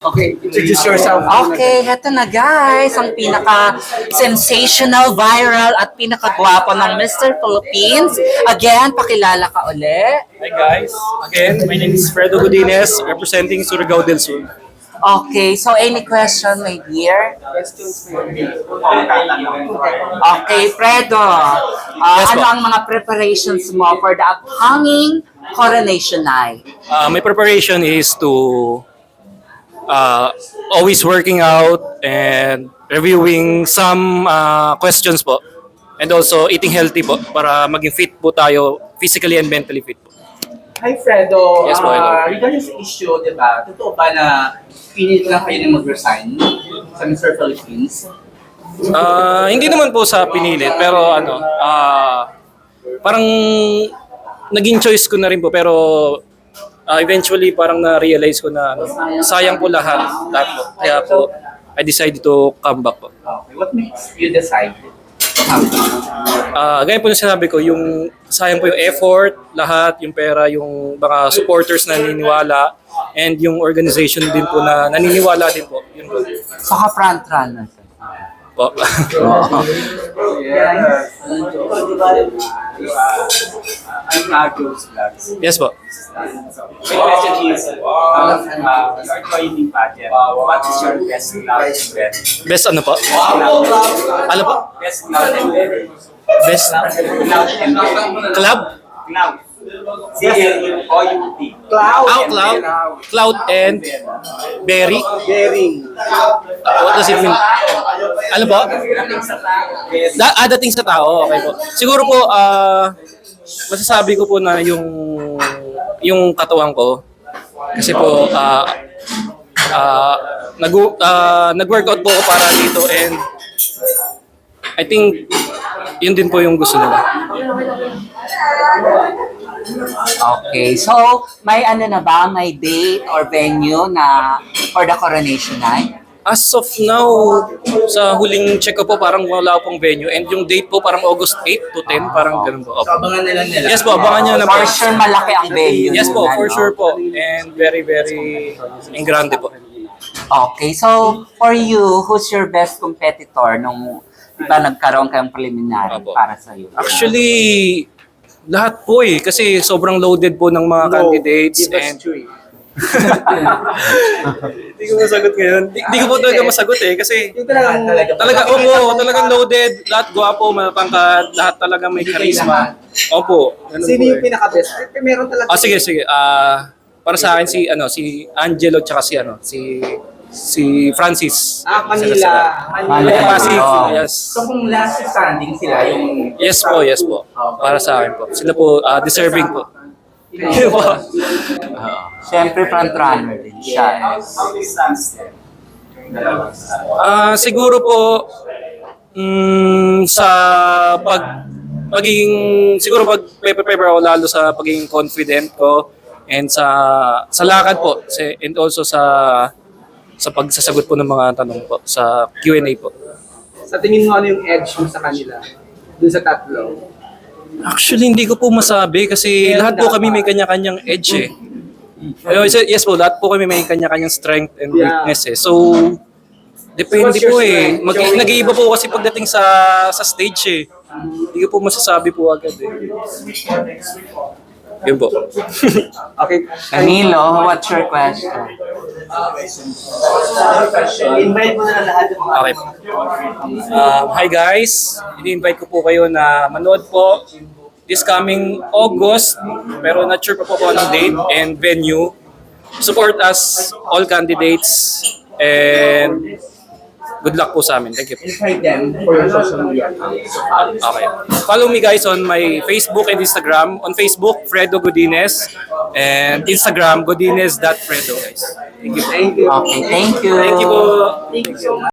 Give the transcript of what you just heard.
Okay, introduce yourself. Okay, heto na guys, ang pinaka-sensational, viral at pinaka-gwapo ng Mr. Philippines. Again, pakilala ka uli. Hi guys, again, my name is Fredo Godinez, representing Surigao del Sur. Okay, so any question, my dear? Questions for me. Okay, Fredo, Yes, ano po. ang mga preparations mo for the upcoming coronation night? My preparation is to always working out and reviewing some questions po. And also eating healthy po para maging fit po tayo, physically and mentally fit po. Hi, Fredo. Yes po, hello. Regarding sa issue, di ba, totoo ba na pinili lang kayo na mag-resign sa Mr. Philippines? Hindi naman po sa pinilit, pero parang naging choice ko na rin po, pero eventually parang na-realize ko na sayang po lahat po. Kaya po, I decided to come back po. Okay, what makes you decide? Gaya po na sinabi ko, yung sayang po yung effort, lahat, yung pera, yung mga supporters na naniniwala, and yung organization din po na naniniwala din po. Yun po. Saka front runner. Po. I'm Agos Vlogs. Yes po. My question is, you are joining pageant. What is your best cloud and red? Best ano po? Ano po? Best cloud and red. Best Cloud and red. club? Cloud. C-L-O-U-T. Cloud. Cloud? Cloud and berry? Bearing. What does it mean? Ano po? Dating sa tao. Okay po. Siguro po, masasabi ko po na yung katawan ko. Kasi po, nag-workout po ako para dito and I think yun din po yung gusto nila. Okay, so may ano na ba, may date or venue na for the coronation night? As of now, sa huling check ko po, parang wala pong venue. And yung date po, parang August 8 to 10, parang ganun po. So, abangan nila nila. Yes po, abangan nyo na po. For sure, malaki ang venue. Yes po, nun, for ano? sure po. And very, very en grande po. Okay, so for you, who's your best competitor nung di ba nagkaroon kayong preliminary Opo. para sa iyo? Actually, lahat po eh. Kasi sobrang loaded po ng mga candidates. Give us And three. hindi ko masagot ngayon. Hindi ko po talaga masagot eh. Kasi Yung talagang talagang loaded. Lahat gwapo, matangkad. Lahat talaga may charisma. Opo. Ganun Sino po yung eh. pinaka-best? Meron talaga. Sige. Para sa akin si Angelo tsaka si Francis. Manila. Manila. Pasig. Oh. Yes. So kung last standing sila, yung... Yes po. Para sa akin po. Sila po deserving po. Yun po. Siyempre, front runner din siya. How many stands there? Siguro po sa siguro pag prepare ako lalo sa pagiging confident ko and sa lakad po and also sa pagsasagot po ng mga tanong po sa Q&A po. Sa tingin mo, ano yung edge mo sa kanila? Doon sa tatlo? Actually, hindi ko po masabi kasi lahat po kami may kanya-kanyang edge eh. Pero yes po, lahat po kami may kanya-kanyang strength and weakness eh. So, depende So, what's your po eh. strength? Nag-iiba po kasi pagdating sa stage eh. Hindi ko po masasabi po agad eh. Yun po. Okay. Camilo, what's your question? Invite mo na lahat yung mga... Okay po. Hi guys, ini-invite ko po kayo na manood po this coming August, pero not sure pa po kung anong date and venue. Support us, all candidates, and good luck po sa amin. Thank you po. Invite them for your social media accounts. Okay. Follow me guys on my Facebook and Instagram. On Facebook, Fredo Godinez, and Instagram, godinez.fredo guys. Thank you. Thank you. Okay, thank you. Thank you po. Thank you so much.